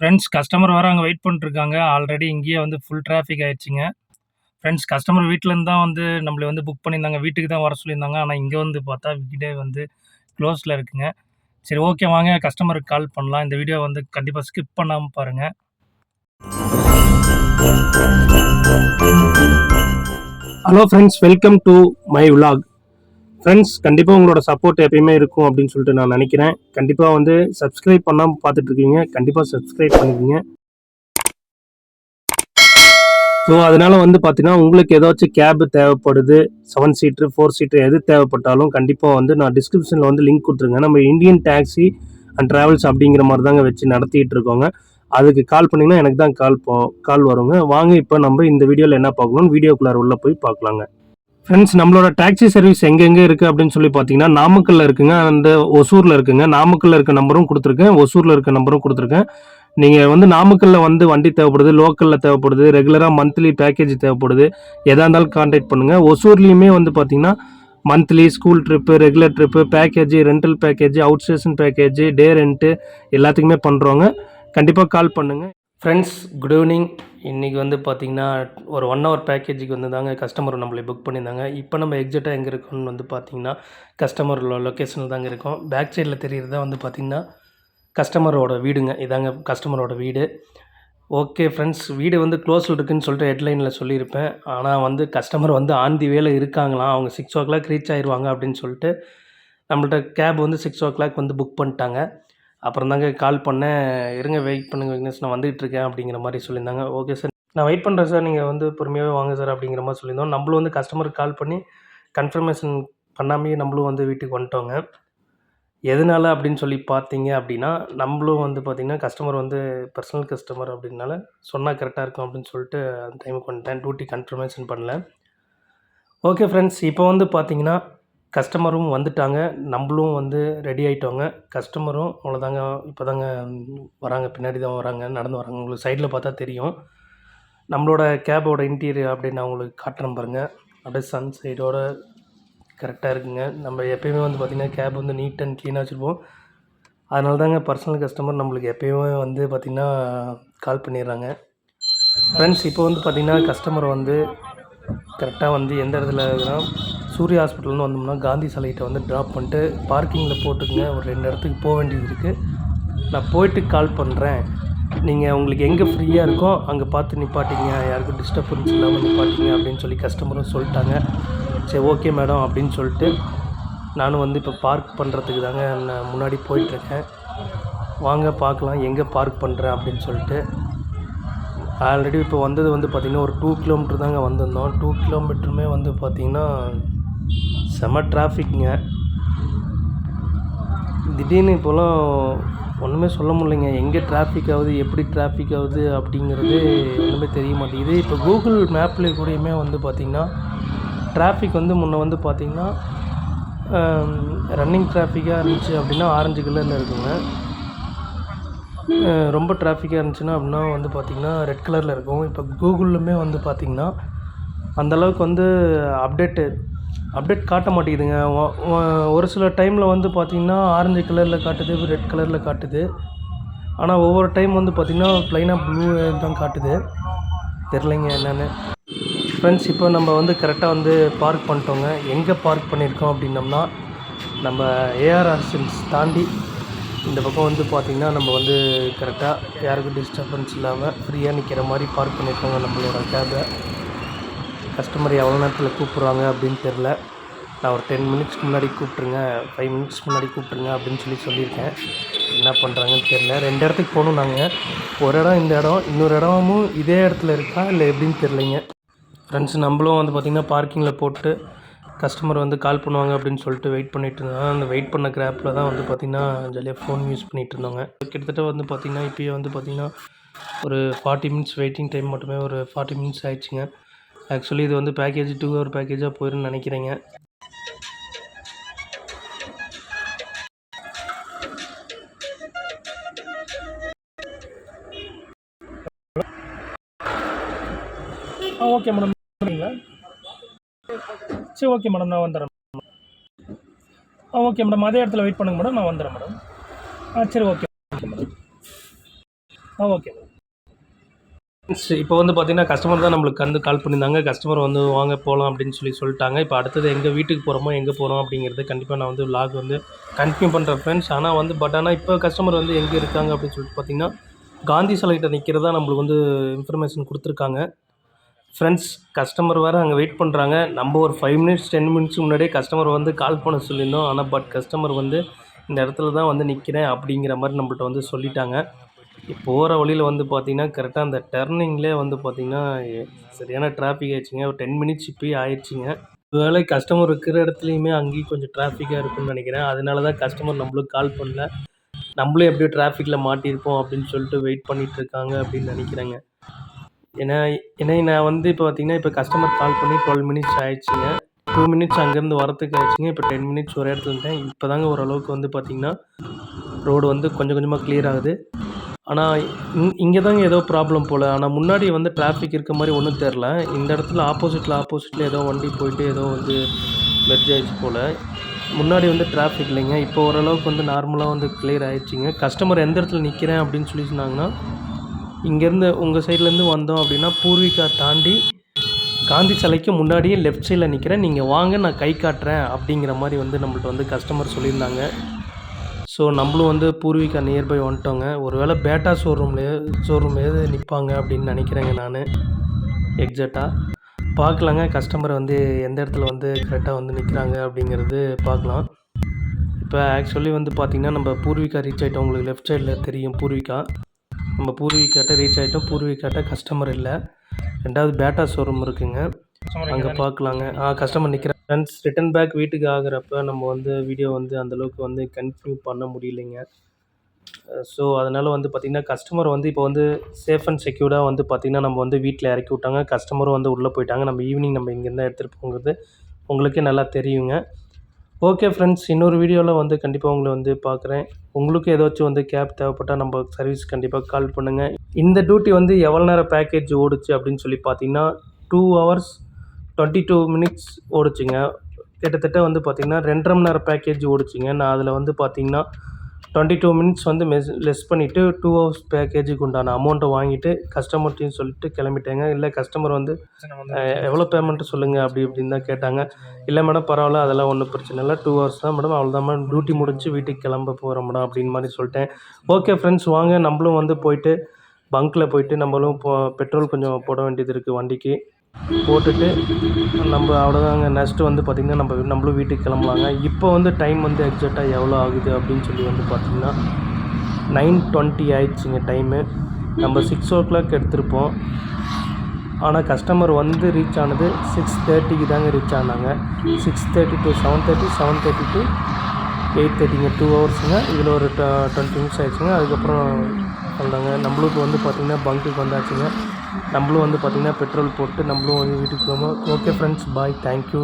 Friends customer வேறு அங்கே wait பண்ணிட்டுருக்காங்க. ஆல்ரெடி இங்கேயே வந்து ஃபுல் டிராஃபிக் ஆயிடுச்சுங்க. ஃப்ரெண்ட்ஸ் கஸ்டமர் வீட்லேருந்து தான் வந்து நம்மள வந்து புக் பண்ணியிருந்தாங்க. வீட்டுக்கு தான் வர சொல்லியிருந்தாங்க. ஆனா இங்க வந்து பார்த்தா வீடே வந்து க்ளோஸ்ல இருக்குங்க. சரி ஓகே வாங்க கஸ்டமருக்கு கால் பண்ணலாம். இந்த வீடியோ வந்து கண்டிப்பா ஸ்கிப் பண்ணாம பாருங்க. Hello friends, welcome to my vlog. Friends கண்டிப்பாக உங்களோட சப்போர்ட் எப்பயுமே இருக்கும் அப்படின்னு சொல்லிட்டு நான் நினைக்கிறேன். கண்டிப்பாக வந்து சப்ஸ்கிரைப் பண்ணாமல் பார்த்துட்டு இருக்கீங்க, கண்டிப்பாக சப்ஸ்கிரைப் பண்ணிக்கோங்க. ஸோ அதனால வந்து பார்த்தீங்கன்னா உங்களுக்கு ஏதாச்சும் கேப் தேவைப்படுது, 7 சீட்ரு 4 சீட்ரு எது தேவைப்பட்டாலும் கண்டிப்பாக வந்து நான் டிஸ்கிரிப்ஷனில் வந்து லிங்க் கொடுத்துருங்க. நம்ம இந்தியன் டாக்ஸி அண்ட் ட்ராவல்ஸ் அப்படிங்கிற மாதிரி தாங்க வச்சு நடத்திட்டு இருக்கோங்க. அதுக்கு கால் பண்ணிங்கன்னா எனக்கு தான் கால் வருங்க. வாங்க இப்போ நம்ம இந்த வீடியோவில் என்ன பார்க்கணும், வீடியோக்குள்ளார உள்ளே போய் பார்க்கலாங்க. ஃப்ரெண்ட்ஸ் நம்மளோட டாக்ஸி சர்வீஸ் எங்கெங்கே இருக்குது அப்படின்னு சொல்லி பார்த்தீங்கன்னா நாமக்கல்ல இருக்குங்க, அந்த ஒசூரில் இருக்குங்க. நாமக்கல்ல இருக்க நம்பரும் கொடுத்துருக்கேன், ஒசூரில் இருக்க நம்பரும் கொடுத்துருக்கேன். நீங்கள் வந்து நாமக்கல்ல வந்து வண்டி தேவைப்படுது, லோக்கலில் தேவைப்படுது, ரெகுலராக மந்த்லி பேக்கேஜ் தேவைப்படுது, எதாக இருந்தாலும் கான்டாக்ட் பண்ணுங்கள். ஒசூர்லேயுமே வந்து பார்த்தீங்கன்னா monthly school trip, regular trip, package, rental package, out station package, day rent எல்லாத்துக்குமே பண்ணுறோங்க. கண்டிப்பாக கால் பண்ணுங்கள். Friends good evening. இன்றைக்கி வந்து பார்த்திங்கன்னா ஒரு 1 ஹவர் பேக்கேஜுக்கு வந்து தாங்க கஸ்டமர் நம்மளை புக் பண்ணியிருந்தாங்க. இப்போ நம்ம எக்ஸாக்டாக எங்கே இருக்கோம்னு வந்து பார்த்திங்கன்னா கஸ்டமர் லொக்கேஷனில் தாங்க இருக்கோம். பேக் சைடில் தெரிகிறது தான் வந்து பார்த்திங்கன்னா கஸ்டமரோட வீடுங்க. இதாங்க கஸ்டமரோட வீடு. ஓகே ஃப்ரெண்ட்ஸ், வீடு வந்து க்ளோஸில் இருக்குதுன்னு சொல்லிட்டு ஹெட்லைனில் சொல்லியிருப்பேன். ஆனால் வந்து கஸ்டமர் வந்து ஆன் தி வேல இருக்காங்களாம். அவங்க 6 o'clock ரீச் ஆயிடுவாங்க அப்படின்னு சொல்லிட்டு நம்மள்ட்ட கேப் வந்து 6 o'clock வந்து புக் பண்ணிட்டாங்க. அப்புறம் தாங்க கால் பண்ணேன், இருங்க வெயிட் பண்ணுங்க விக்னேஷ், நான் வந்துகிட்ருக்கேன் அப்படிங்கிற மாதிரி சொல்லியிருந்தாங்க. ஓகே சார், நான் வெயிட் பண்ணுறேன் சார், நீங்கள் வந்து பொறுமையாகவே வாங்க சார் அப்படிங்கிற மாதிரி சொல்லியிருந்தோம். நம்மளும் வந்து கஸ்டமருக்கு கால் பண்ணி கன்ஃபர்மேஷன் பண்ணாமையே நம்மளும் வந்து வீட்டுக்கு வந்துட்டோங்க. எதனால அப்படின்னு சொல்லி பார்த்தீங்க அப்படின்னா, நம்மளும் வந்து பார்த்திங்கன்னா கஸ்டமர் வந்து பர்சனல் கஸ்டமர் அப்படின்னால சொன்னால் கரெக்டாக இருக்கும் அப்படின்னு சொல்லிட்டு அந்த டைமுக்கு வந்துட்டேன். டியூட்டி கன்ஃபர்மேஷன் பண்ணல. ஓகே ஃப்ரெண்ட்ஸ், இப்போ வந்து பார்த்திங்கன்னா கஸ்டமரும் வந்துட்டாங்க, நம்மளும் வந்து ரெடி ஆகிட்டோங்க. கஸ்டமரும் அவ்வளோதாங்க, இப்போ தாங்க வராங்க, பின்னாடி தான் வராங்க, நடந்து வராங்க. உங்களுக்கு சைடில் பார்த்தா தெரியும். நம்மளோட கேபோட இன்டீரியர் அப்படின்னு நான் உங்களுக்கு காட்டுறேன் பாருங்கள். அப்படியே சன் சைடோட கரெக்டாக இருக்குங்க. நம்ம எப்போயுமே வந்து பார்த்திங்கன்னா கேப் வந்து நீட் அண்ட் க்ளீனாக வச்சுருப்போம். அதனால தாங்க பர்சனல் கஸ்டமர் நம்மளுக்கு எப்போயுமே வந்து பார்த்திங்கன்னா கால் பண்ணிடுறாங்க. ஃப்ரெண்ட்ஸ் இப்போ வந்து பார்த்திங்கன்னா கஸ்டமர் வந்து கரெக்டாக வந்து எந்த இடத்துல இருக்குன்னா சூர்யா ஹாஸ்பிட்டல்னு வந்தோம்னா காந்தி சாலைகிட்ட வந்து ட்ராப் பண்ணிட்டு பார்க்கிங்கில் போட்டுக்குங்க. ஒரு 2 இடத்துக்கு போக வேண்டியது இருக்குது. நான் போயிட்டு கால் பண்ணுறேன், நீங்கள் உங்களுக்கு எங்கே ஃப்ரீயாக இருக்கோ அங்கே பார்த்து நிப்பாட்டிங்க, யாருக்கும் டிஸ்டர்பன்ஸ் இல்லாமல் நிப்பாட்டிங்க அப்படின்னு சொல்லி கஸ்டமரும் சொல்லிட்டாங்க. சரி ஓகே மேடம் அப்படின்னு சொல்லிட்டு நானும் வந்து இப்போ பார்க் பண்ணுறதுக்கு தாங்க நான் முன்னாடி போயிட்டுருக்கேன். வாங்க பார்க்கலாம் எங்கே பார்க் பண்ணுறேன் அப்படின்னு சொல்லிட்டு. ஆல்ரெடி இப்போ வந்தது வந்து பார்த்திங்கன்னா ஒரு 2 கிலோமீட்டர் தாங்க வந்திருந்தோம். 2 கிலோமீட்டருமே வந்து பார்த்திங்கன்னா செம டிராஃபிக்ங்க. திடீர்னு இப்போலாம் ஒன்றுமே சொல்ல முடியலைங்க, எங்கே டிராஃபிக் ஆகுது, எப்படி டிராஃபிக் ஆகுது அப்படிங்கிறது ஒன்றுமே தெரிய மாட்டேங்குது. இப்போ கூகுள் மேப்பில் கூடயுமே வந்து பார்த்திங்கன்னா டிராஃபிக் வந்து முன்னே வந்து பார்த்திங்கன்னா ரன்னிங் டிராஃபிக்காக இருந்துச்சு அப்படின்னா ஆரஞ்சு கலரில் இருக்குங்க. ரொம்ப டிராஃபிக்காக இருந்துச்சுன்னா அப்படின்னா வந்து பார்த்திங்கன்னா ரெட் கலரில் இருக்கும். இப்போ கூகுள்லுமே வந்து பார்த்திங்கன்னா அந்தளவுக்கு வந்து அப்டேட் காட்ட மாட்டேங்குதுங்க. ஒரு சில டைமில் வந்து பார்த்திங்கன்னா ஆரஞ்சு கலரில் காட்டுது, ரெட் கலரில் காட்டுது. ஆனால் ஒவ்வொரு டைம் வந்து பார்த்திங்கன்னா ப்ளைனாக ப்ளூ தான் காட்டுது. தெரிலைங்க என்னென்னு. ஃப்ரெண்ட்ஸ் இப்போ நம்ம வந்து கரெக்டாக வந்து பார்க் பண்ணிட்டோங்க. எங்கே பார்க் பண்ணியிருக்கோம் அப்படின்னம்னா நம்ம ஏஆர்ஆர் சில்ஸ் தாண்டி இந்த பக்கம் வந்து பார்த்திங்கன்னா நம்ம வந்து கரெக்டாக யாருக்கும் டிஸ்டர்பன்ஸ் இல்லாமல் ஃப்ரீயாக நிற்கிற மாதிரி பார்க் பண்ணியிருக்கோங்க நம்மளோட கேபை. கஸ்டமர் எவ்வளோ நேரத்தில் கூப்பிட்றாங்க அப்படின்னு தெரில. நான் ஒரு 10 மினிட்ஸ்க்கு முன்னாடி கூப்பிட்ருங்க, 5 மினிட்ஸ் முன்னாடி கூப்பிட்ருங்க அப்படின்னு சொல்லியிருக்கேன். என்ன பண்ணுறாங்கன்னு தெரில. 2 இடத்துக்கு போகணும் நாங்கள். ஒரு இடம் இந்த இடம், இன்னொரு இடமும் இதே இடத்துல இருக்கா இல்லை எப்படின்னு தெரிலைங்க. ஃப்ரெண்ட்ஸ் நம்மளும் வந்து பார்த்திங்கன்னா பார்க்கிங்கில் போட்டு கஸ்டமர் வந்து கால் பண்ணுவாங்க அப்படின்னு சொல்லிட்டு வெயிட் பண்ணிகிட்டு இருந்தோம். அந்த வெயிட் பண்ண கிராப்பில் தான் வந்து பார்த்திங்கன்னா ஜாலியாக ஃபோன் யூஸ் பண்ணிகிட்டு இருந்தோங்க. கிட்டத்தட்ட வந்து பார்த்திங்கன்னா இப்போயே வந்து பார்த்திங்கன்னா ஒரு 40 மினிட்ஸ் வெயிட்டிங் டைம் மட்டுமே ஒரு 40 மினிட்ஸ் ஆயிடுச்சுங்க. ஆக்சுவலி இது வந்து பேக்கேஜ் 2 ஹவர் பேக்கேஜாக போயிருன்னு நினைக்கிறேங்க. ஓகே மேடம், சரி ஓகே மேடம், நான் வந்துடுறேன். ஓகே மேடம், அதே இடத்துல வெயிட் பண்ணுங்க மேடம், நான் வந்துடுறேன் மேடம். சரி ஓகே மேடம். ஓகே. இப்போ வந்து பார்த்தீங்கன்னா, கஸ்டமர் தான் நம்மளுக்கு வந்து கால் பண்ணியிருந்தாங்க. கஸ்டமர் வந்து வாங்க போலாம் அப்படின்னு சொல்லிட்டாங்க. இப்போ அடுத்தது எங்க வீட்டுக்கு போறோமோ, எங்க போறோம் அப்படிங்கிறது கண்டிப்பா நான் வந்து விளாக் வந்து கன்டின்யூ பண்றேன் ஃப்ரெண்ட்ஸ். ஆனா இப்போ கஸ்டமர் வந்து எங்க இருக்காங்க அப்படின்னு சொல்லிட்டு பார்த்தீங்கன்னா, காந்தி சிலைகிட்ட நிக்கிறதா நம்மளுக்கு வந்து இன்ஃபர்மேஷன் குடுத்துருக்காங்க. ஃப்ரெண்ட்ஸ் கஸ்டமர் வேற அங்க வெயிட் பண்றாங்க. நம்ம ஒரு 5 மினிட்ஸ், 10 மினிட்ஸ் முன்னாடியே கஸ்டமர் வந்து கால் பண்ண சொல்லியிருந்தோம். கஸ்டமர் வந்து இந்த இடத்துல தான் வந்து நிக்கிறேன் அப்படிங்கிற மாரி நம்மள்ட்ட வந்து சொல்லிட்டாங்க. போகிற வழியில் வந்து பார்த்தீங்கன்னா, கரெக்டாக அந்த டர்னிங்லேயே வந்து பார்த்தீங்கன்னா, சரியான டிராஃபிக் ஆயிடுச்சுங்க. ஒரு 10 மினிட்ஸ் இப்பயே ஆயிடுச்சுங்க. ஒருவேளை கஸ்டமர் இருக்கிற இடத்துலயுமே அங்கேயும் கொஞ்சம் டிராஃபிக்கா இருக்கும்னு நெனைக்கிறேன். அதனால தான் கஸ்டமர் நம்மளுக்கு கால் பண்ணல. நம்மளே எப்படியோ டிராஃபிக்ல மாட்டியிருப்போம் அப்படின்னு சொல்லிட்டு வெயிட் பண்ணிட்டு இருக்காங்க அப்படின்னு நெனைக்கிறேங்க. ஏன்னா ஏன்னா நான் வந்து இப்போ பார்த்தீங்கன்னா, இப்போ கஸ்டமர் கால் பண்ணி 12 மினிட்ஸ் ஆயிடுச்சுங்க. 2 மினிட்ஸ் அங்கேருந்து வரத்துக்கு ஆயிடுச்சுங்க. இப்போ 10 மினிட்ஸ் ஒரு இடத்துல இருந்தேன். இப்போ தாங்க ஓரளவுக்கு வந்து பார்த்தீங்கன்னா, ரோடு வந்து கொஞ்சம் கொஞ்சமா கிளியர் ஆகுது. ஆனா, இங்க தாங்க ஏதோ ப்ராப்ளம் போல. ஆனா, முன்னாடி வந்து டிராஃபிக் இருக்க மாரி ஒண்ணும் தெர்ல. இந்த இடத்துல ஆப்போசிட்ல ஏதோ வண்டி போயிட்டு ஏதோ வந்து மெர்ஜ் ஆயிடுச்சு போல. முன்னாடி வந்து டிராஃபிக் இல்லைங்க. இப்போ ஓரளவுக்கு வந்து நார்மலா வந்து கிளியர் ஆயிடுச்சுங்க. கஸ்டமர் எந்த இடத்துல நிக்கிறேன் அப்படின்னு சொல்லி சொன்னாங்கன்னா, இங்கேருந்து உங்க சைட்லேருந்து வந்தோம் அப்படின்னா, பூர்விகா தாண்டி காந்தி சிலைக்கு முன்னாடியே லெஃப்ட் சைட்ல நிக்கிறேன். நீங்க வாங்க நான் கை காட்டுறேன் அப்படிங்கிற மாரி வந்து நம்மள்ட்ட வந்து கஸ்டமர் சொல்லியிருந்தாங்க. ஸோ நம்மளும் வந்து பூர்விகா நியர்பை வந்துட்டோங்க. ஒரு வேளை பேட்டா ஷோரூம்லேயே நிற்பாங்க அப்படின்னு நினைக்கிறேங்க நான் எக்ஸாக்டா. பார்க்கலாங்க கஸ்டமர் வந்து எந்த இடத்துல வந்து கரெக்டாக வந்து நிற்கிறாங்க அப்படிங்கிறது பார்க்கலாம். இப்போ ஆக்சுவலி வந்து பார்த்திங்கன்னா, நம்ம பூர்விகா ரீச் ஆகிட்டோம். உங்களுக்கு லெஃப்ட் சைடில் தெரியும் பூர்விகா. நம்ம பூர்விகாட்ட ரீச் ஆகிட்டோம். பூர்விகாட்ட கஸ்டமர் இல்லை. 2வது பேட்டா ஷோரூம் இருக்குங்க. அங்கே பார்க்கலாங்க. கஸ்டமர் நிற்கிறேன். ஃப்ரெண்ட்ஸ் ரிட்டர்ன் பேக் வீட்டுக்கு ஆகுறப்ப நம்ம வந்து வீடியோ வந்து அந்தளவுக்கு வந்து கன்டினியூ பண்ண முடியலைங்க. ஸோ அதனால் வந்து பார்த்திங்கன்னா, கஸ்டமர் வந்து இப்போ வந்து சேஃப் அண்ட் செக்யூர்டாக வந்து பார்த்திங்கன்னா, நம்ம வந்து வீட்டில் இறக்கி விட்டாங்க. கஸ்டமரும் வந்து உள்ளே போயிட்டாங்க. நம்ம ஈவினிங் நம்ம இங்கேருந்து எடுத்துகிட்டு போங்கிறது உங்களுக்கே நல்லா தெரியுங்க. ஓகே ஃப்ரெண்ட்ஸ், இன்னொரு வீடியோவில் வந்து கண்டிப்பாக உங்களை வந்து பார்க்குறேன். உங்களுக்கு ஏதாச்சும் வந்து கேப் தேவைப்பட்டால் நம்ம சர்வீஸ் கண்டிப்பாக கால் பண்ணுங்கள். இந்த டியூட்டி வந்து எவ்வளோ நேரம் பேக்கேஜ் ஓடுச்சு அப்படின்னு சொல்லி பார்த்தீங்கன்னா, 2 ஹவர்ஸ் 22 மினிட்ஸ் ஓடுச்சுங்க. கிட்டத்தட்ட வந்து பார்த்திங்கன்னா 2 1/2 மணி நேரம் பேக்கேஜ் ஓடுச்சுங்க. நான் அதில் வந்து பார்த்திங்கன்னா 22 மினிட்ஸ் வந்து லெஸ் பண்ணிவிட்டு 2 ஹவர்ஸ் பேக்கேஜுக்கு உண்டான அமௌண்ட்டை வாங்கிட்டு கஸ்டமர்ட்டையும் சொல்லிட்டு கிளம்பிட்டேங்க. இல்லை கஸ்டமர் வந்து எவ்வளோ பேமெண்ட்டு சொல்லுங்கள் அப்படி இப்படின்னு தான் கேட்டாங்க. இல்லை மேடம் பரவாயில்ல, அதெல்லாம் ஒன்றும் பிரச்சனை இல்லை. 2 ஹவர்ஸ் தான் மேடம், அவ்வளோதான் மேடம், டியூட்டி முடிச்சு வீட்டுக்கு கிளம்ப போகிறோம் மேடம் அப்படின்னு மாதிரி சொல்லிட்டேன். ஓகே ஃப்ரெண்ட்ஸ், வாங்க நம்மளும் வந்து போயிட்டு பங்க்கில் போயிட்டு நம்மளும் பெட்ரோல் கொஞ்சம் போட வேண்டியது இருக்குது வண்டிக்கு. போட்டுட்டு நம்ம அவ்வளோதாங்க. நெக்ஸ்ட்டு வந்து பார்த்திங்கன்னா நம்மளும் வீட்டுக்கு கிளம்பலாங்க. இப்போ வந்து டைம் வந்து எக்ஸாக்டாக எவ்வளோ ஆகுது அப்படின்னு சொல்லி வந்து பார்த்திங்கன்னா 9:20 ஆயிடுச்சுங்க டைமு. நம்ம 6:00 எடுத்திருப்போம். ஆனால் கஸ்டமர் வந்து ரீச் ஆனது 6:30க்கு தாங்க ரீச் ஆனாங்க. 6:30 to 7:30, 7:30 to 8:30ங்க. 2 ஹவர்ஸுங்க. இதில் ஒரு 20 மினிட்ஸ் ஆயிடுச்சுங்க. அதுக்கப்புறம் அவ்வளோதாங்க. நம்மளுக்கு வந்து பார்த்திங்கன்னா பங்க்குக்கு வந்தாச்சுங்க. நம்மளும் வந்து பார்த்திங்கன்னா பெட்ரோல் போட்டு நம்மளும் வந்து வீட்டுக்கு போவோம். ஓகே ஃப்ரெண்ட்ஸ், பாய், தேங்க்யூ.